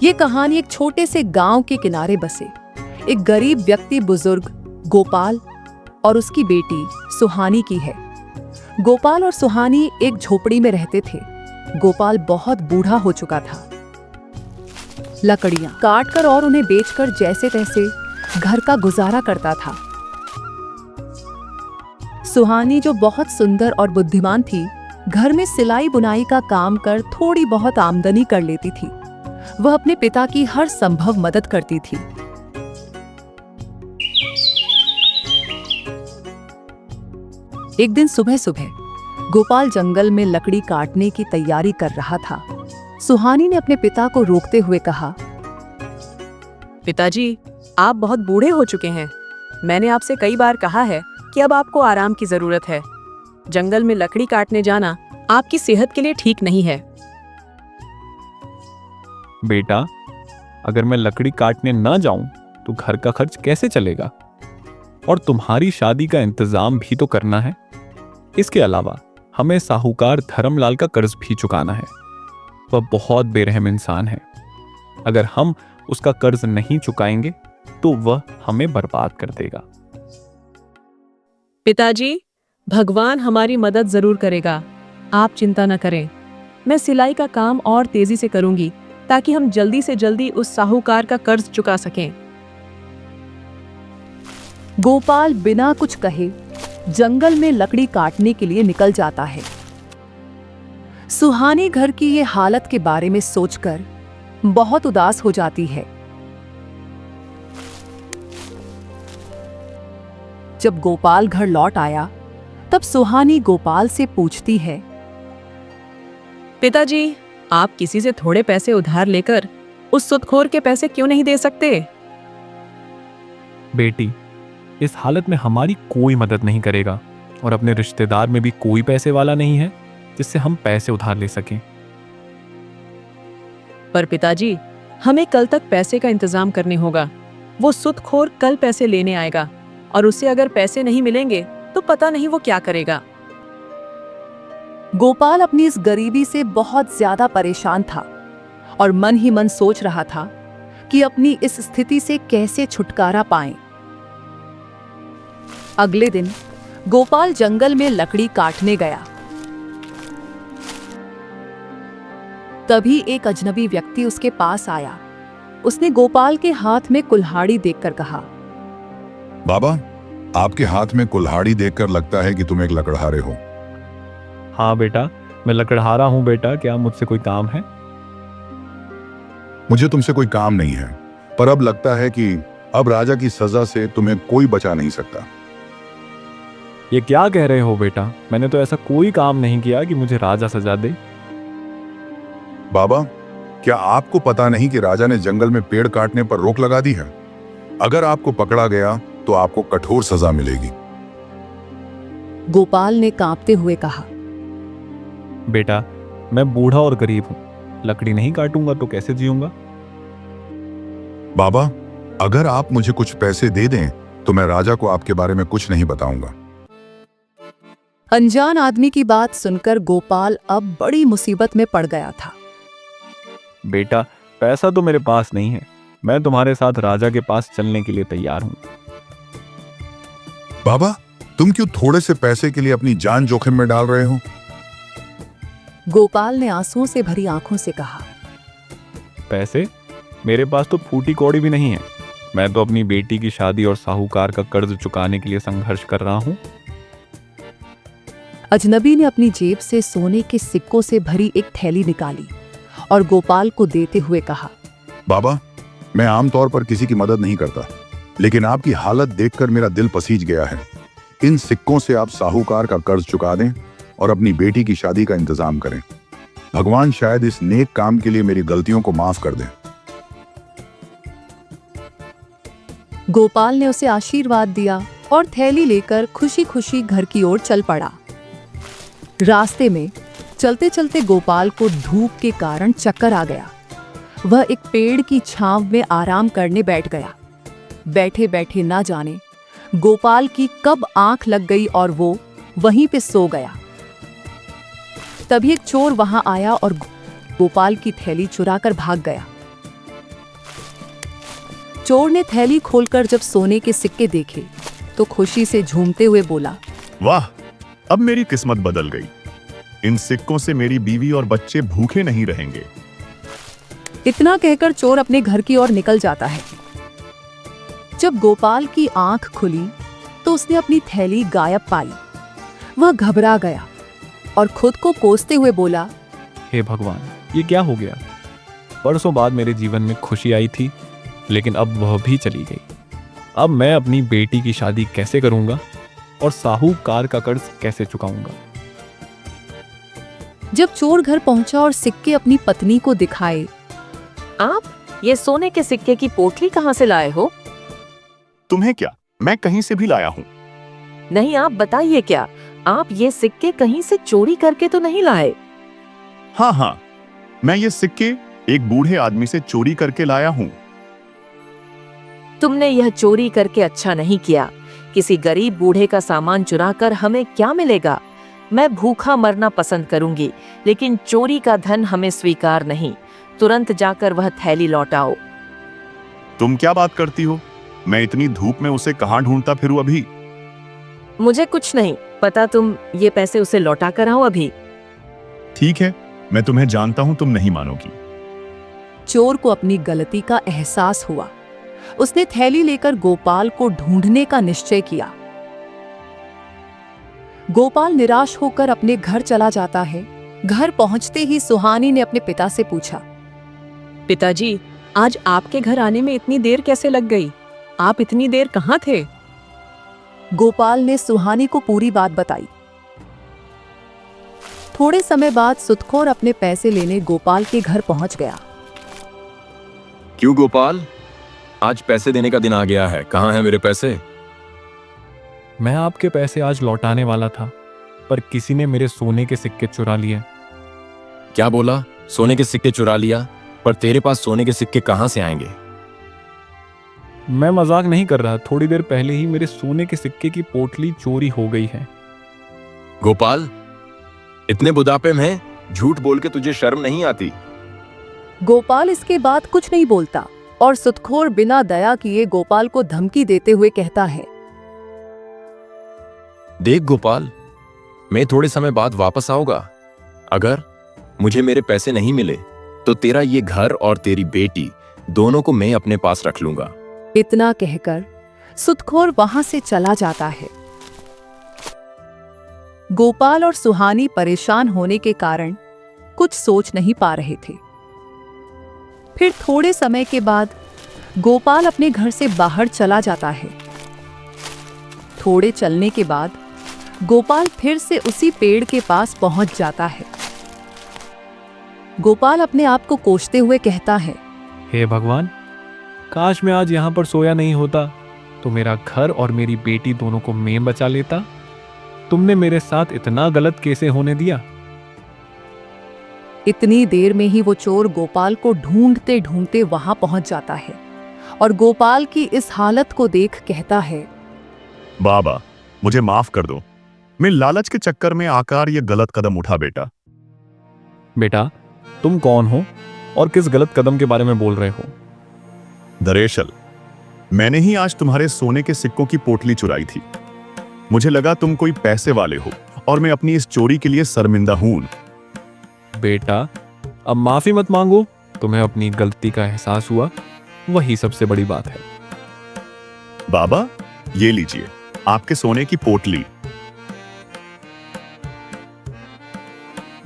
ये कहानी एक छोटे से गांव के किनारे बसे एक गरीब व्यक्ति बुजुर्ग गोपाल और उसकी बेटी सुहानी की है। गोपाल और सुहानी एक झोपड़ी में रहते थे। गोपाल बहुत बूढ़ा हो चुका था। लकड़ियां काटकर और उन्हें बेचकर जैसे तैसे घर का गुजारा करता था। सुहानी, जो बहुत सुंदर और बुद्धिमान थी, घर में सिलाई बुनाई का काम कर थोड़ी बहुत आमदनी कर लेती थी। वह अपने पिता की हर संभव मदद करती थी। एक दिन सुबह सुबह गोपाल जंगल में लकड़ी काटने की तैयारी कर रहा था। सुहानी ने अपने पिता को रोकते हुए कहा, पिताजी, आप बहुत बूढ़े हो चुके हैं। मैंने आपसे कई बार कहा है कि अब आपको आराम की जरूरत है। जंगल में लकड़ी काटने जाना आपकी सेहत के लिए ठीक नहीं है। बेटा, अगर मैं लकड़ी काटने न जाऊं तो घर का खर्च कैसे चलेगा? और तुम्हारी शादी का इंतजाम भी तो करना है। इसके अलावा हमें साहूकार धर्मलाल का कर्ज भी चुकाना है। वह बहुत बेरहम इंसान है। अगर हम उसका कर्ज नहीं चुकाएंगे तो वह हमें बर्बाद कर देगा। पिताजी, भगवान हमारी मदद जरूर करेगा। आप चिंता न करें। मैं सिलाई का काम और तेजी से करूंगी ताकि हम जल्दी से जल्दी उस साहूकार का कर्ज चुका सकें। गोपाल बिना कुछ कहे जंगल में लकड़ी काटने के लिए निकल जाता है। सुहानी घर की ये हालत के बारे में सोचकर बहुत उदास हो जाती है। जब गोपाल घर लौट आया तब सुहानी गोपाल से पूछती है, पिताजी, आप किसी से थोड़े पैसे उधार लेकर उस सुदखोर के पैसे क्यों नहीं दे सकते? बेटी, इस हालत में हमारी कोई मदद नहीं करेगा और अपने रिश्तेदार में भी कोई पैसे वाला नहीं है जिससे हम पैसे उधार ले सकें। पर पिताजी, हमें कल तक पैसे का इंतजाम करने होगा। वो सुदखोर कल पैसे लेने आएगा और उसे अगर पैसे नहीं मिलेंगे तो पता नहीं वो क्या करेगा। गोपाल अपनी इस गरीबी से बहुत ज्यादा परेशान था और मन ही मन सोच रहा था कि अपनी इस स्थिति से कैसे छुटकारा पाएं। अगले दिन गोपाल जंगल में लकड़ी काटने गया। तभी एक अजनबी व्यक्ति उसके पास आया। उसने गोपाल के हाथ में कुल्हाड़ी देखकर कहा, बाबा, आपके हाथ में कुल्हाड़ी देखकर लगता है कि तुम एक लकड़हारे हो। हाँ बेटा, मैं लकड़हारा हूं। बेटा, क्या मुझसे कोई काम है? मुझे तुमसे कोई काम नहीं है, पर अब लगता है कि अब राजा की सजा से तुम्हें कोई बचा नहीं सकता। ये क्या कह रहे हो बेटा? मैंने तो ऐसा कोई काम नहीं किया कि मुझे राजा सजा दे। बाबा, क्या आपको पता नहीं कि राजा ने जंगल में पेड़ काटने पर रोक लगा दी है? अगर आपको पकड़ा गया तो आपको कठोर सजा मिलेगी। गोपाल ने कांपते हुए कहा, बेटा, मैं बूढ़ा और गरीब हूं। लकड़ी नहीं काटूंगा तो कैसे जीऊंगा? बाबा, अगर आप मुझे कुछ पैसे दे दें तो मैं राजा को आपके बारे में कुछ नहीं बताऊंगा। अनजान आदमी की बात सुनकर गोपाल अब बड़ी मुसीबत में पड़ गया था। बेटा, पैसा तो मेरे पास नहीं है। मैं तुम्हारे साथ राजा के पास चलने के लिए तैयार हूं। बाबा, तुम क्यों थोड़े से पैसे के लिए अपनी जान जोखिम में डाल रहे हो? गोपाल ने आंसुओं से भरी आंखों से कहा, पैसे? मेरे पास तो फूटी कौड़ी भी नहीं है। मैं तो अपनी बेटी की शादी और साहूकार का कर्ज चुकाने के लिए संघर्ष कर रहा हूं। अजनबी ने अपनी जेब से सोने के सिक्कों से भरी एक थैली निकाली और गोपाल को देते हुए कहा, बाबा, मैं आमतौर पर किसी की मदद नहीं करता, लेकिन आपकी हालत देखकर मेरा दिल पसीज गया है। इन सिक्कों से आप साहूकार का कर्ज चुका दें और अपनी बेटी की शादी का इंतजाम करें। भगवान शायद इस नेक काम के लिए मेरी गलतियों को माफ कर दें। गोपाल ने उसे आशीर्वाद दिया और थैली लेकर खुशी खुशी घर की ओर चल पड़ा। रास्ते में चलते चलते गोपाल को धूप के कारण चक्कर आ गया। वह एक पेड़ की छांव में आराम करने बैठ गया। बैठे बैठे ना जाने गोपाल की कब आंख लग गई और वो वहीं पे सो गया। तभी एक चोर वहां आया और गोपाल की थैली चुराकर भाग गया। चोर ने थैली खोलकर जब सोने के सिक्के देखे तो खुशी से झूमते हुए बोला, वाह, अब मेरी किस्मत बदल गई। इन सिक्कों से मेरी बीवी और बच्चे भूखे नहीं रहेंगे। इतना कहकर चोर अपने घर की ओर निकल जाता है। जब गोपाल की आंख खुली तो उसने अपनी थैली गायब पाई। वह घबरा गया और खुद को कोसते हुए बोला, हे भगवान, ये क्या हो गया? परसों बाद मेरे जीवन में खुशी आई थी, लेकिन अब वह भी चली गई। अब मैं अपनी बेटी की शादी कैसे करूंगा और साहूकार का कर्ज कैसे चुकाऊंगा? जब चोर घर पहुंचा और सिक्के अपनी पत्नी को दिखाए, आप ये सोने के सिक्के की पोटली कहाँ से लाए हो? तुम्हें क्या, मैं कहीं से भी लाया हूँ। नहीं, आप बताइए, क्या आप ये सिक्के कहीं से चोरी करके तो नहीं लाए? हाँ, मैं ये सिक्के एक बूढ़े आदमी से चोरी करके लाया हूँ। तुमने यह चोरी करके अच्छा नहीं किया। किसी गरीब बूढ़े का सामान चुराकर हमें क्या मिलेगा? मैं भूखा मरना पसंद करूंगी, लेकिन चोरी का धन हमें स्वीकार नहीं। तुरंत जाकर वह थैली लौटाओ। तुम क्या बात करती हो? मैं इतनी धूप में उसे कहाँ ढूंढता फिरूं अभी? मुझे कुछ नहीं पता, तुम ये पैसे उसे लौटा कर आओ अभी। ठीक है, मैं तुम्हें जानता हूं, तुम नहीं मानोगी। चोर को अपनी गलती का एहसास हुआ। उसने थैली लेकर गोपाल को ढूंढने का निश्चय किया। गोपाल निराश होकर अपने घर चला जाता है। घर पहुंचते ही सुहानी ने अपने पिता से पूछा, पिताजी, आज आपके घर आने में इतनी देर कैसे लग गई? आप इतनी देर कहाँ थे? गोपाल ने सुहानी को पूरी बात बताई। थोड़े समय बाद सुतखोर अपने पैसे लेने गोपाल के घर पहुंच गया। क्यों गोपाल, आज पैसे देने का दिन आ गया है, कहाँ हैं मेरे पैसे? मैं आपके पैसे आज लौटाने वाला था, पर किसी ने मेरे सोने के सिक्के चुरा लिए। क्या बोला? सोने के सिक्के चुरा लिया? पर तेरे पास सोने के सिक्के कहाँ से आएंगे? मैं मजाक नहीं कर रहा, थोड़ी देर पहले ही मेरे सोने के सिक्के की पोटली चोरी हो गई है। गोपाल, इतने बुढ़ापे में झूठ बोल के तुझे शर्म नहीं आती? गोपाल इसके बाद कुछ नहीं बोलता और सुतखोर बिना दया किए गोपाल को धमकी देते हुए कहता है, देख गोपाल, मैं थोड़े समय बाद वापस आऊंगा। अगर मुझे मेरे पैसे नहीं मिले तो तेरा ये घर और तेरी बेटी दोनों को मैं अपने पास रख लूंगा। इतना कहकर सुतखोर वहां से चला जाता है। गोपाल और सुहानी परेशान होने के कारण कुछ सोच नहीं पा रहे थे। फिर थोड़े समय के बाद गोपाल अपने घर से बाहर चला जाता है। थोड़े चलने के बाद गोपाल फिर से उसी पेड़ के पास पहुंच जाता है। गोपाल अपने आप को कोसते हुए कहता है, हे भगवान, काश मैं आज यहाँ पर सोया नहीं होता तो मेरा घर और मेरी बेटी दोनों को मैं बचा लेता। तुमने मेरे साथ इतना गलत कैसे होने दिया? इतनी देर में ही वो चोर गोपाल को ढूंढते ढूंढते वहां पहुंच जाता है और गोपाल की इस हालत को देख कहता है, बाबा, मुझे माफ कर दो। मैं लालच के चक्कर में आकर ये गलत कदम उठा बेटा। बेटा, तुम कौन हो और किस गलत कदम के बारे में बोल रहे हो? दरअसल मैंने ही आज तुम्हारे सोने के सिक्कों की पोटली चुराई थी। मुझे लगा तुम कोई पैसे वाले हो और मैं अपनी इस चोरी के लिए शर्मिंदा हूं। बेटा, अब माफी मत मांगो, तुम्हें अपनी गलती का एहसास हुआ, वही सबसे बड़ी बात है। बाबा, ये लीजिए आपके सोने की पोटली।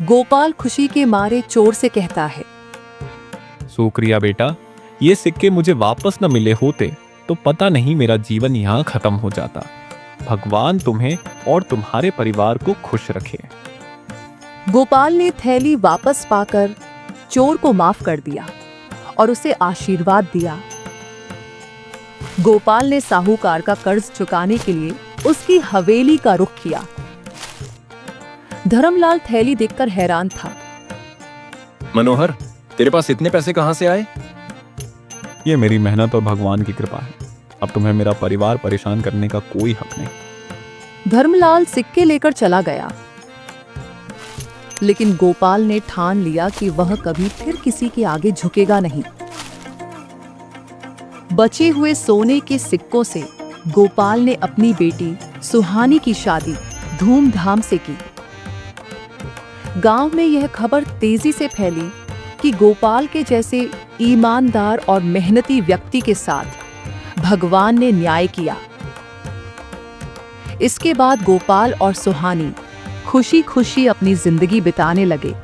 गोपाल खुशी के मारे चोर से कहता है, शुक्रिया बेटा, ये सिक्के मुझे वापस न मिले होते तो पता नहीं मेरा जीवन यहाँ खत्म हो जाता। भगवान तुम्हें और तुम्हारे परिवार को खुश रखे। गोपाल ने थैली वापस पाकर चोर को माफ कर दिया और उसे आशीर्वाद दिया। गोपाल ने साहूकार का कर्ज चुकाने के लिए उसकी हवेली का रुख किया। धर्मलाल थैली देखकर हैरान था। मनोहर, तेरे पास इतने पैसे कहाँ से आए? ये मेरी मेहनत और भगवान की कृपा है। अब तुम्हें मेरा परिवार परेशान करने का कोई हक नहीं। धर्मलाल सिक्के लेकर चला गया, लेकिन गोपाल ने ठान लिया कि वह कभी फिर किसी के आगे झुकेगा नहीं। बचे हुए सोने के सिक्कों से गोपाल ने अपनी बेटी सुहानी की शादी धूमधाम से की। गांव में यह खबर तेजी से फैली कि गोपाल के जैसे ईमानदार और मेहनती व्यक्ति के साथ भगवान ने न्याय किया। इसके बाद गोपाल और सुहानी खुशी खुशी अपनी जिंदगी बिताने लगे।